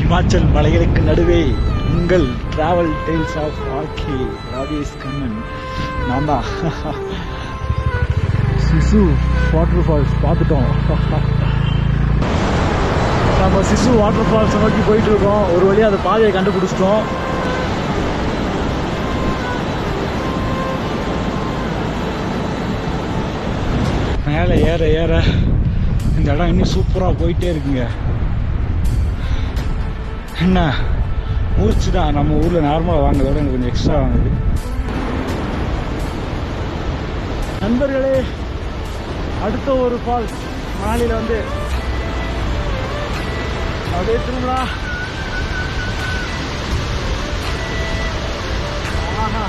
ஹிமாச்சல் மலைகளுக்கு நடுவே உங்கள் travel tales of RK Rajesh Kannan. நான் தான் சிசு வாட்டர் ஃபால்ஸ் பார்த்துட்டோம். நம்ம சிசு வாட்டர் ஃபால்ஸ் நோக்கி போயிட்டு இருக்கோம். ஒரு வழியாக அந்த பாதையை கண்டுபிடிச்சிட்டோம். மேலே ஏற ஏற இந்த இடம் இன்னும் சூப்பராக போயிட்டே இருக்குங்க. என்ன மூச்சு தான் நம்ம ஊரில் நார்மலாக வாங்குறதோட எனக்கு கொஞ்சம் எக்ஸ்ட்ரா வாங்குது. நண்பர்களே, அடுத்த ஒரு ஃபால்ஸ் மாலையில் வந்து அப்படியே திரும்பலாம். ஆஹா.